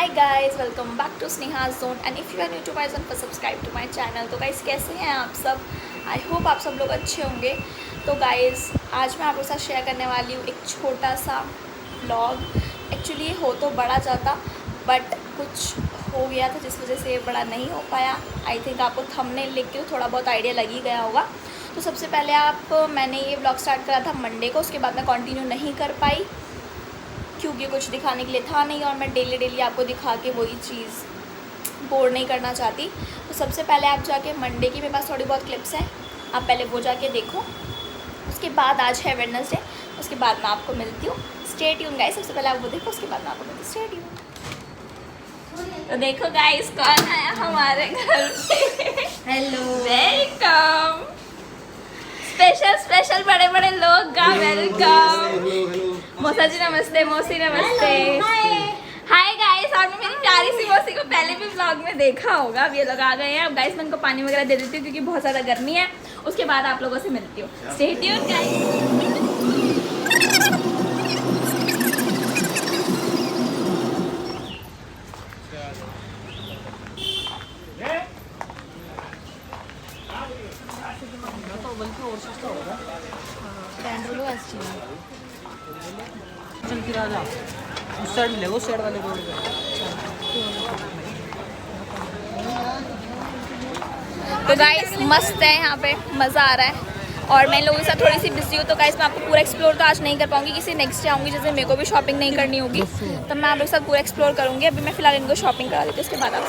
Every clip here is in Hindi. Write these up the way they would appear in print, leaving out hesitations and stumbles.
Hi guys, welcome back to Sneha zone and if you are new to my channel subscribe to my channel. तो गाइस कैसे हैं आप सब? आई होप आप सब लोग अच्छे होंगे। तो गाइस आज मैं आप लोगों के साथ शेयर करने वाली हूँ एक छोटा सा व्लॉग। एक्चुअली हो तो बड़ा ज़्यादा बट कुछ हो गया था जिस वजह से ये बड़ा नहीं हो पाया। आई थिंक आपको थंबनेल लिख के थोड़ा बहुत आइडिया लग ही गया होगा। तो सबसे पहले मैंने ये व्लॉग स्टार्ट करा था मंडे को, उसके बाद मैं कंटिन्यू नहीं कर पाई क्योंकि कुछ दिखाने के लिए था नहीं और मैं डेली आपको दिखा के वही चीज़ बोर नहीं करना चाहती। तो सबसे पहले आप जाके मंडे की मेरे पास थोड़ी बहुत क्लिप्स हैं, आप पहले वो जाके देखो। उसके बाद आज है वेडनेसडे, उसके बाद मैं आपको मिलती हूँ। स्टे ट्यून गाइस, सबसे पहले आप वो देखो, उसके बाद मैं आपको मिलती हूँ। Stay tune. तो देखो गाइस कौन आया हमारे घर पे। Hello, welcome. स्पेशल बड़े बड़े लोग का वेलकम। मौसा जी नमस्ते, मौसी नमस्ते। हाय गाइस, आपने मेरी प्यारी सी मौसी को पहले भी व्लॉग में देखा होगा। अब ये लोग आ गए हैं। अब गाइस मैं इनको पानी वगैरह दे देती हूँ क्योंकि बहुत ज़्यादा गर्मी है। उसके बाद आप लोगों से मिलती हूँ। Stay tuned guys. चल फिर आजा, उस साइड मिलेगा, उस साइड वाले रोड पे। तो गाइस मस्त है, यहाँ पे मज़ा आ रहा है और मैं लोगों के साथ थोड़ी सी बिजी हूँ। तो गाइस मैं आपको पूरा एक्सप्लोर तो आज नहीं कर पाऊंगी, किसी नेक्स्ट डे आऊँगी। जैसे मेरे को भी शॉपिंग नहीं करनी होगी तब मैं आप लोग के साथ पूरा एक्सप्लोर करूँगी। अभी मैं फ़िलहाल इनको शॉपिंग करा देती हूँ, उसके बाद आप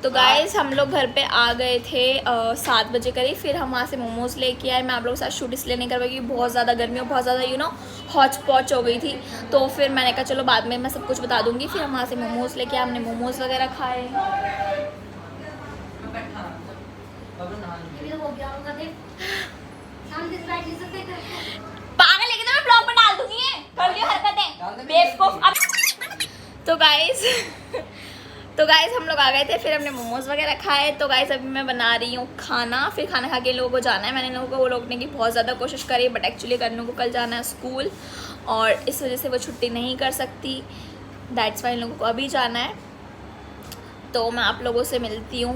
तो गाइस हम लोग घर पे आ गए थे 7 बजे करीब। फिर हम वहाँ से मोमोज़ लेके आए। मैं आप लोगों के साथ शूट इसलिए नहीं कर पाई क्योंकि बहुत ज़्यादा गर्मी और बहुत ज़्यादा हॉच पॉच हो गई थी। तो फिर मैंने कहा चलो बाद में मैं सब कुछ बता दूँगी। फिर हम वहाँ से मोमोज़ लेके आए, हमने मोमोज़ वगैरह खाए। पागल, लेके तो मैं ब्लॉग में डाल दूँगी, कर लियो हरकतें बेवकूफ। तो गाइस हम लोग आ गए थे। फिर हमने मोमोज़ वगैरह खाए। तो गाइस अभी मैं बना रही हूँ खाना। फिर खाना खा के लोगों को जाना है। मैंने लोगों को वो रोकने की बहुत ज़्यादा कोशिश करी बट एक्चुअली करने को कल जाना है स्कूल और इस वजह से वो छुट्टी नहीं कर सकती। दैट्स वाई इन लोगों को अभी जाना है। तो मैं आप लोगों से मिलती हूँ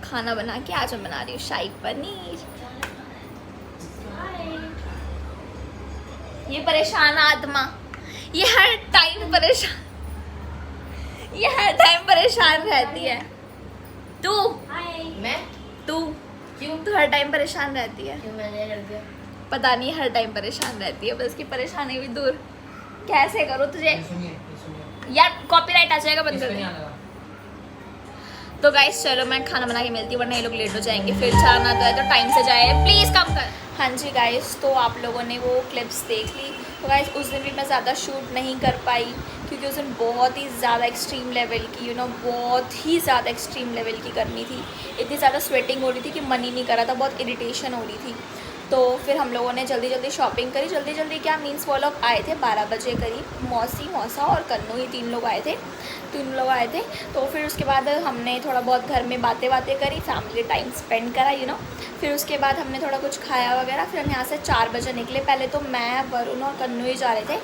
खाना बना के। आज मैं बना रही हूँ शाही पनीर। ये परेशान आत्मा, ये हर टाइम परेशान रहती है। तू मैं तू क्यों तू हर टाइम परेशान रहती है? क्यों मैंने कर दिया? पता नहीं, हर टाइम परेशान रहती है। बस इसकी परेशानी भी दूर कैसे करूँ तुझे? यार कॉपीराइट आ जाएगा, बंद कर दे। तो गाइस चलो मैं खाना बना के मिलती हूँ वरना ये लोग लेट हो जाएंगे। फिर जाना तो है तो टाइम से जाए, प्लीज़ कम कर। हाँ जी गाइस, तो आप लोगों ने वो क्लिप्स देख ली। तो गाइस उस दिन भी मैं ज़्यादा शूट नहीं कर पाई क्योंकि उस दिन बहुत ही ज़्यादा एक्सट्रीम लेवल की बहुत ही ज़्यादा एक्सट्रीम लेवल की गर्मी थी। इतनी ज़्यादा स्वेटिंग हो रही थी कि मन ही नहीं कर रहा था, बहुत इरिटेशन हो रही थी। तो फिर हम लोगों ने जल्दी शॉपिंग करी। जल्दी क्या मीन्स, वो लोग आए थे 12 बजे करीब। मौसी, मौसा और कन्नू, ये तीन लोग आए थे। तो फिर उसके बाद हमने थोड़ा बहुत घर में बातें करी, फैमिली टाइम स्पेंड करा फिर उसके बाद हमने थोड़ा कुछ खाया वगैरह। फिर हम यहाँ से 4 बजे निकले। पहले तो मैं, वरुण और कन्नू ही जा रहे थे,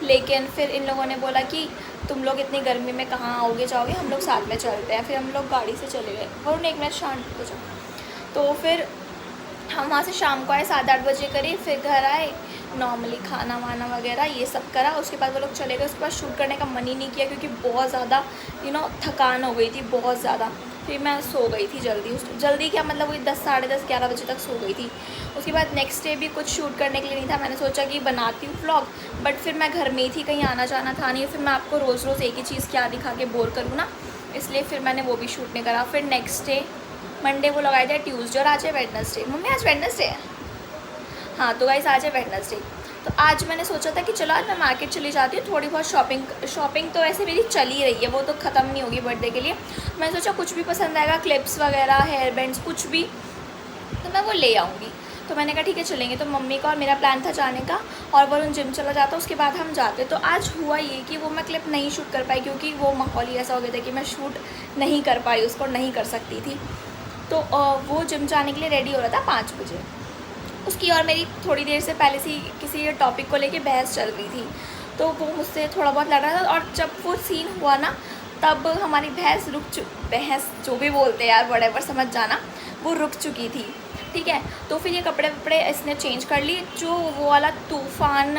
लेकिन फिर इन लोगों ने बोला कि तुम लोग इतनी गर्मी में कहाँ आओगे जाओगे, हम लोग साथ में चलते हैं। फिर हम लोग गाड़ी से चले गए। वरुण 1 मिनट शांत हो जाओ। तो फिर हम वहाँ से शाम को आए 7-8 बजे करीब। फिर घर आए, नॉर्मली खाना वाना वगैरह ये सब करा। उसके बाद वो लोग चले गए। उसके बाद शूट करने का मन ही नहीं किया क्योंकि बहुत ज़्यादा थकान हो गई थी, बहुत ज़्यादा। फिर मैं सो गई थी जल्दी क्या मतलब वही 10, साढ़े 10, 11 बजे तक सो गई थी। उसके बाद नेक्स्ट डे भी कुछ शूट करने के लिए नहीं था। मैंने सोचा कि बनाती हूँ व्लॉग बट फिर मैं घर में ही थी, कहीं आना जाना था नहीं। फिर मैं आपको रोज़ एक ही चीज़ क्या दिखा के बोर करूँ ना, इसलिए फिर मैंने वो भी शूट नहीं करा। फिर नेक्स्ट डे मंडे वो लगाए थे ट्यूसडे और आज है वेडनेसडे। मम्मी आज वेडनेसडे है? हाँ तो गाइस आज है वेडनेसडे। तो आज मैंने सोचा था कि चलो आज मैं मार्केट चली जाती हूँ, थोड़ी बहुत शॉपिंग तो ऐसे मेरी चली रही है, वो तो ख़त्म नहीं होगी बर्थडे के लिए। मैंने सोचा कुछ भी पसंद आएगा, क्लिप्स वगैरह, हेयर बैंड्स, कुछ भी, तो मैं वो ले आऊँगी। तो मैंने कहा ठीक है चलेंगे। तो मम्मी का और मेरा प्लान था जाने का, और वरुण जिम चला जाता, उसके बाद हम जाते। तो आज हुआ ये कि वो मैं क्लिप नहीं शूट कर पाई, क्योंकि वो माहौल ही ऐसा हो गया था कि मैं शूट नहीं कर पाई, उसको नहीं कर सकती थी। तो वो जिम जाने के लिए रेडी हो रहा था 5 बजे। उसकी और मेरी थोड़ी देर से पहले से किसी टॉपिक को लेके बहस चल रही थी, तो वो मुझसे थोड़ा बहुत लड़ रहा था। और जब वो सीन हुआ ना, तब हमारी बहस जो भी बोलते हैं यार, व्हाटएवर, समझ जाना, वो रुक चुकी थी। ठीक है, तो फिर ये कपड़े वपड़े इसने चेंज कर लिए। जो वो वाला तूफ़ान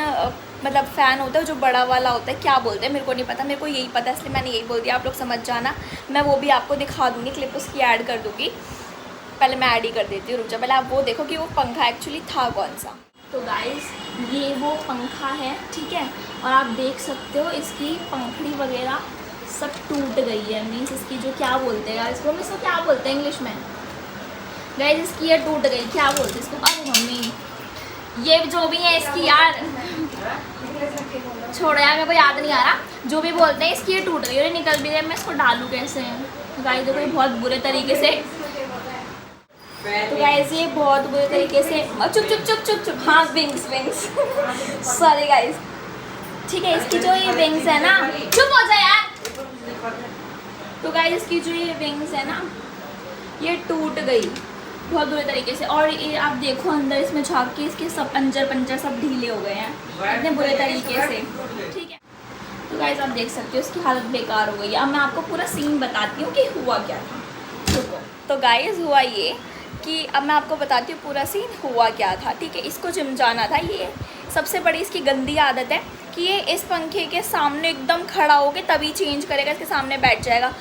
मतलब फ़ैन होता है, जो बड़ा वाला होता है, क्या बोलते हैं मेरे को नहीं पता, मेरे को यही पता है, इसलिए मैंने यही बोल दिया, आप लोग समझ जाना। मैं वो भी आपको दिखा दूँगी, क्लिप उसकी ऐड कर दूँगी। पहले मैं ऐड ही कर देती हूँ, रुक जा, पहले आप वो देखो कि वो पंखा एक्चुअली था कौन सा। तो गाइस ये वो पंखा है, ठीक है, और आप देख सकते हो इसकी पंखड़ी वगैरह सब टूट गई है। मीन्स इसकी जो क्या बोलते हैं इसको, हम इसको क्या बोलते हैं इंग्लिश में गाइस, इसकी ये टूट गई, क्या बोलते हैं इसको, अरे मम्मी ये जो भी है इसकी यार, छोड़ो यार मेरे को याद नहीं आ रहा, जो भी बोलते हैं इसकी ये टूट गई और ये निकल भी गई। मैं इसको डालूँ कैसे गाइस, देखो ये बहुत बुरे तरीके से, तो गाइस ये बहुत बुरे तरीके से, चुप चुप चुप चुप चुप, हाँ विंग्स सॉरी गाइस, ठीक है, इसकी जो ये विंग्स है ना, चुप हो जाए यार। तो गाइस इसकी जो ये विंग्स है ना, ये टूट गई बहुत बुरे तरीके से। और ये आप देखो अंदर इसमें झाँक के इसके सब पंजर सब ढीले हो गए हैं इतने बुरे तरीके से, ठीक है। तो गाइस आप देख सकते हो इसकी हालत बेकार हो गई है। अब मैं आपको पूरा सीन बताती हूँ कि हुआ क्या था। तो गाइस हुआ ये कि अब मैं आपको बताती हूँ पूरा सीन हुआ क्या था, ठीक है। इसको जिम जाना था। ये सबसे बड़ी इसकी गंदी आदत है कि ये इस पंखे के सामने एकदम खड़ा होके तभी चेंज करेगा, इसके सामने बैठ जाएगा।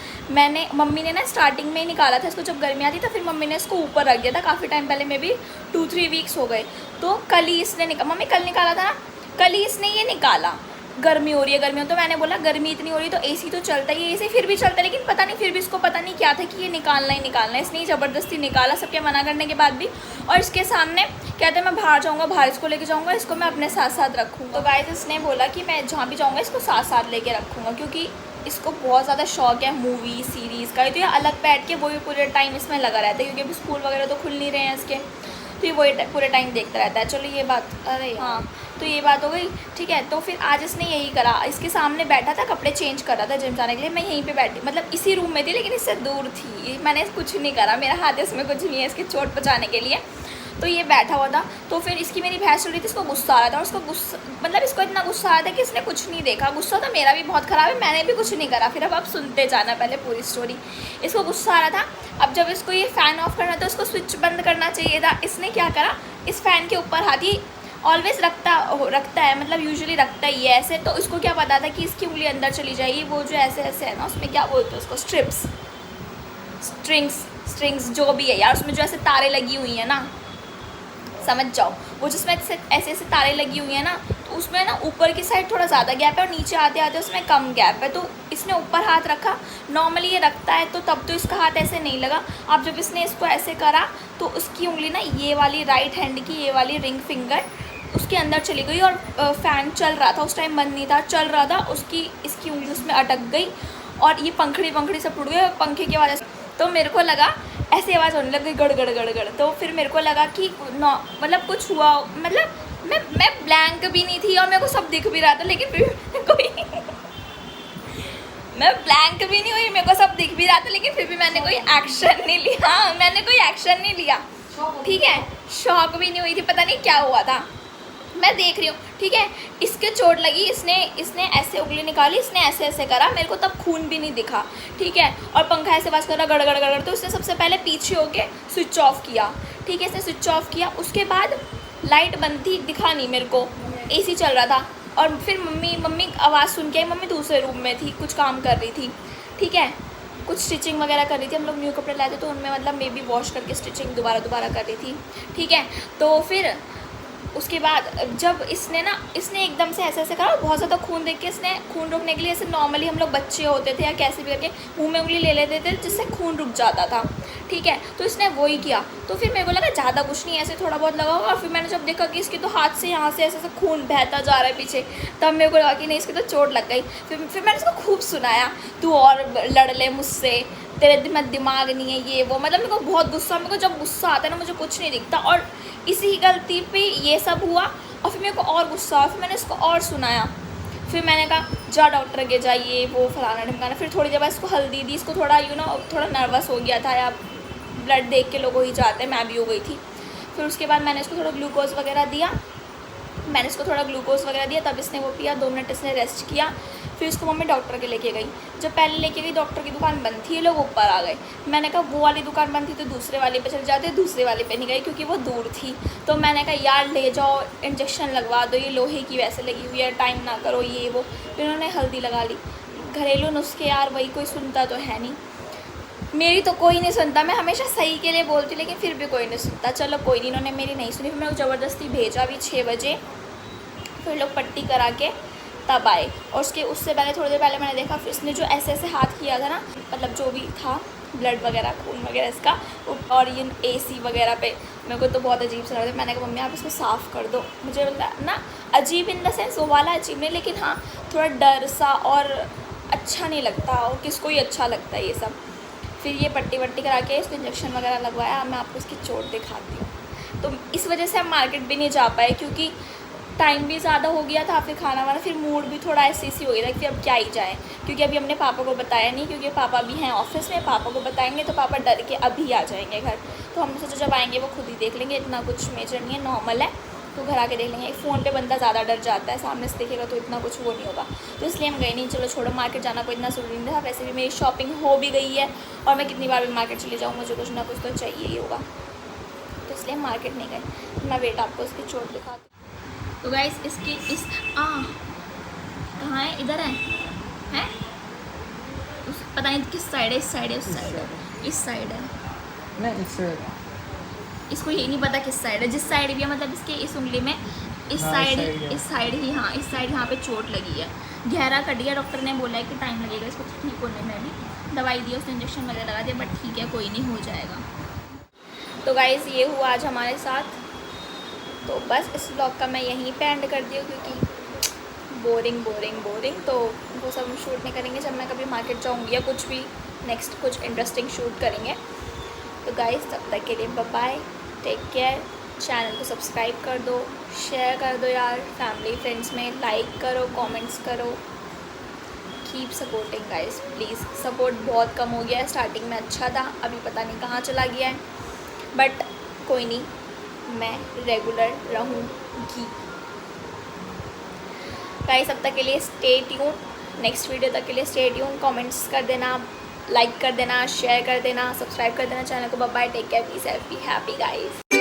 मम्मी ने ना स्टार्टिंग में ही निकाला था इसको, जब गर्मी आती था, फिर मम्मी ने इसको ऊपर रख दिया था काफ़ी टाइम पहले, में भी 2-3 वीक्स हो गए। तो कल ही इसने मम्मी कल निकाला था ना, कल ही इसने ये निकाला। गर्मी हो रही है, तो मैंने बोला गर्मी इतनी हो रही है तो एसी तो चलता ही है, एसी फिर भी चलता है, लेकिन पता नहीं फिर भी इसको पता नहीं क्या था कि ये निकालना ही निकालना है। इसने ही ज़बरदस्ती निकाला सबके मना करने के बाद भी। और इसके सामने कहते हैं मैं बाहर जाऊँगा, बाहर इसको लेके जाऊँगा, इसको मैं अपने साथ साथ रखूँगा। तो गाइस इसने बोला कि मैं जहाँ भी जाऊँगा इसको साथ साथ लेके रखूँगा, क्योंकि इसको बहुत ज़्यादा शौक है मूवी सीरीज़ का। तो ये अलग बैठ के वही पूरे टाइम इसमें लगा रहता है, क्योंकि अभी स्कूल वगैरह तो खुल नहीं रहे हैं इसके, तो ये वही पूरे टाइम देखता रहता है। चलो ये बात, अरे हाँ, तो ये बात हो गई, ठीक है। तो फिर आज इसने यही करा, इसके सामने बैठा था, कपड़े चेंज कर रहा था जिम जाने के लिए। मैं यहीं पे बैठी, मतलब इसी रूम में थी, लेकिन इससे दूर थी। मैंने कुछ नहीं करा, मेरा हाथ इसमें कुछ नहीं है इसके चोट बचाने के लिए। तो ये बैठा हुआ था, तो फिर इसकी मेरी बहस चल रही थी, इसको गुस्सा आ रहा था। और उसको गुस्सा, मतलब इसको इतना गुस्सा आ रहा था कि इसने कुछ नहीं देखा। गुस्सा तो मेरा भी बहुत ख़राब है, मैंने भी कुछ नहीं करा। फिर अब आप सुनते जाना पहले पूरी स्टोरी। इसको गुस्सा आ रहा था। अब जब इसको ये फ़ैन ऑफ करना था, उसको स्विच बंद करना चाहिए था, इसने क्या करा, इस फ़ैन के ऊपर हाथ ही ऑलवेज रखता है, मतलब यूजुअली रखता ही है ऐसे। तो इसको क्या पता था कि इसकी उंगली अंदर चली जाएगी। वो जो ऐसे ऐसे है ना, उसमें क्या बोलते हैं उसको, स्ट्रिंग्स जो भी है यार, उसमें जो ऐसे तारे लगी हुई हैं ना, समझ जाओ, वो जिसमें ऐसे ऐसे तारे लगी हुई हैं ना, तो उसमें ना ऊपर की साइड थोड़ा ज़्यादा गैप है और नीचे आते आते उसमें कम गैप है। तो इसने ऊपर हाथ रखा, नॉर्मली ये रखता है, तो तब तो इसका हाथ ऐसे नहीं लगा। अब जब इसने इसको ऐसे करा तो उसकी उंगली ना, ये वाली राइट हैंड की ये वाली रिंग फिंगर उसके अंदर चली गई। और फ़ैन चल रहा था उस टाइम, बंद नहीं था, चल रहा था, इसकी उंगली उसमें अटक गई और ये पंखड़ी सब टूट गई पंखे की वजह से। तो मेरे को लगा ऐसी आवाज़ होने लग गई, गड़ गड़ गड़ गड़। तो फिर मेरे को लगा कि मतलब कुछ हुआ, मतलब मैं ब्लैंक भी नहीं थी और मेरे को सब दिख भी रहा था, लेकिन फिर कोई मैं ब्लैंक भी नहीं हुई, मेरे को सब दिख भी रहा था, लेकिन फिर भी मैंने कोई एक्शन नहीं लिया, ठीक है। शॉक भी नहीं हुई थी, पता नहीं क्या हुआ था, मैं देख रही हूँ, ठीक है। इसके चोट लगी, इसने ऐसे उंगली निकाली, इसने ऐसे ऐसे करा, मेरे को तब खून भी नहीं दिखा, ठीक है। और पंखा ऐसे बात कर रहा गड़ गड़ गड़। तो उसने सबसे पहले पीछे होके स्विच ऑफ किया, ठीक है, इसने स्विच ऑफ किया। उसके बाद लाइट बंद थी, दिखा नहीं मेरे को, एसी चल रहा था। और फिर मम्मी आवाज़ सुन के आई, मम्मी दूसरे रूम में थी, कुछ काम कर रही थी, ठीक है, कुछ स्टिचिंग वगैरह कर रही थी। हम लोग न्यू कपड़े लाए थे तो उनमें मतलब मे बी वॉश करके स्टिचिंग दोबारा कर रही थी, ठीक है। तो फिर उसके बाद जब इसने एकदम से ऐसे ऐसे करा, बहुत ज़्यादा खून देख के इसने खून रुकने के लिए, ऐसे नॉर्मली हम लोग बच्चे होते थे या कैसे भी करके मुंह में उंगली ले लेते थे जिससे खून रुक जाता था, ठीक है। तो इसने वही किया। तो फिर मेरे को लगा ज़्यादा कुछ नहीं, ऐसे थोड़ा बहुत लगा होगा। और फिर मैंने जब देखा कि इसके तो हाथ से यहाँ से ऐसे खून बहता जा रहा है पीछे, तब मेरे को लगा कि नहीं, इसकी तो चोट लग गई। फिर मैंने इसको खूब सुनाया, तू और लड़ ले मुझसे, तेरे में दिमाग नहीं है ये वो, मतलब मेरे को बहुत गुस्सा, मेरे को जब गुस्सा आता है ना मुझे कुछ नहीं दिखता, और इसी गलती पे ये सब हुआ। और फिर मेरे को और गुस्सा हुआ, फिर मैंने इसको और सुनाया, फिर मैंने कहा जा डॉक्टर के जाइए वो फलाना ढमकाना। फिर थोड़ी देर बाद इसको हल्दी दी, इसको थोड़ा थोड़ा नर्वस हो गया था, या ब्लड देख के लोग हो ही जाते हैं, मैं भी हो गई थी। फिर उसके बाद मैंने इसको थोड़ा ग्लूकोज वगैरह दिया, तब इसने वो पिया, 2 मिनट इसने रेस्ट किया। फिर इसको मम्मी डॉक्टर के लेके गई। जब पहले लेके गई डॉक्टर की दुकान बंद थी, ये लोग ऊपर आ गए। मैंने कहा वो वाली दुकान बंद थी तो दूसरे वाले पे चले जाते, दूसरे वाले पे नहीं गई क्योंकि वो दूर थी। तो मैंने कहा यार ले जाओ, इंजेक्शन लगवा दो, ये लोहे की वैसे लगी हुई है, टाइम ना करो ये वो। फिर उन्होंने हल्दी लगा ली। घरेलू नुस्खे यार वही कोई सुनता तो है नहीं, मेरी तो कोई नहीं सुनता, मैं हमेशा सही के लिए बोलती हूँ लेकिन फिर भी कोई नहीं सुनता। चलो कोई नहीं, इन्होंने मेरी नहीं सुनी। फिर मैं ज़बरदस्ती भेजा भी 6 बजे, फिर लोग पट्टी करा के तब आए। और उससे पहले थोड़ी देर पहले मैंने देखा, फिर इसने जो ऐसे हाथ किया था ना, मतलब जो भी था ब्लड वगैरह खून वगैरह इसका, और ये AC वगैरह पे, मेरे को तो बहुत अजीब सा लग रहा था। मैंने कहा मम्मी आप इसको साफ़ कर दो। मुझे ना अजीब इन द सेंस वो वाला अजीब नहीं, लेकिन हाँ थोड़ा डर सा और अच्छा नहीं लगता, और किसको ही अच्छा लगता है ये सब। फिर ये पट्टी वट्टी करा के इसको इंजेक्शन वगैरह लगवाया। मैं आपको इसकी चोट दिखाती हूँ। तो इस वजह से हम मार्केट भी नहीं जा पाए क्योंकि टाइम भी ज़्यादा हो गया था, फिर खाना वाना, फिर मूड भी थोड़ा ऐसी हो गया था कि अब क्या ही जाए, क्योंकि अभी हमने पापा को बताया नहीं, क्योंकि पापा भी हैं ऑफिस में। पापा को बताएंगे तो पापा डर के अभी आ जाएंगे घर। तो हमने सोचा जब आएंगे वो खुद ही देख लेंगे, इतना कुछ मेजर नहीं है, नॉर्मल है, तो घर आके देख लेंगे। फ़ोन पे बंदा ज़्यादा डर जाता है, सामने से देखेगा तो इतना कुछ वो नहीं होगा। तो इसलिए हम गए नहीं, चलो छोड़ो, मार्केट जाना कोई इतना ज़रूरी नहीं था। वैसे भी मेरी शॉपिंग हो भी गई है, और मैं कितनी बार भी मार्केट चली जाऊँ, मुझे कुछ ना कुछ तो चाहिए ही होगा, तो इसलिए हम मार्केट नहीं गए। मैं वेट आपको इसकी चोट दिखाती हूँ। तो गाइस इसकी कहाँ है, इधर है पता नहीं किस साइड है, इस साइड है, उस साइड है, इस साइड है, नहीं इस साइड, इसको ये नहीं पता किस साइड है, जिस साइड भी है, मतलब इसके इस उंगली में इस साइड ही, हाँ इस साइड यहाँ पे चोट लगी है, गहरा कट गया। डॉक्टर ने बोला है कि टाइम लगेगा इसको ठीक होने में भी, दवाई दी, उसने इंजेक्शन वगैरह लगा दिया, बट ठीक है कोई नहीं, हो जाएगा। तो गाइस ये हुआ आज हमारे साथ। तो बस इस ब्लॉग का मैं यहीं पे एंड कर दी हूँ, क्योंकि बोरिंग तो वो सब हम शूट नहीं करेंगे। जब मैं कभी मार्केट जाऊँगी या कुछ भी नेक्स्ट कुछ इंटरेस्टिंग शूट करेंगे। तो गाइस तब तक के लिए bye bye, take care. Channel को सब्सक्राइब कर दो, शेयर कर दो यार, फैमिली फ्रेंड्स में, लाइक करो, कमेंट्स करो, keep supporting guys please. Support बहुत कम हो गया है, स्टार्टिंग में अच्छा था, अभी पता नहीं कहाँ चला गया है, बट कोई नहीं, मैं रेगुलर रहूँगी। गाइस अब तक के लिए स्टे ट्यून, नेक्स्ट वीडियो तक के लिए स्टे ट्यून। कमेंट्स कर देना, लाइक कर देना, शेयर कर देना, सब्सक्राइब कर देना चैनल को। Bye bye, take care, be happy guys.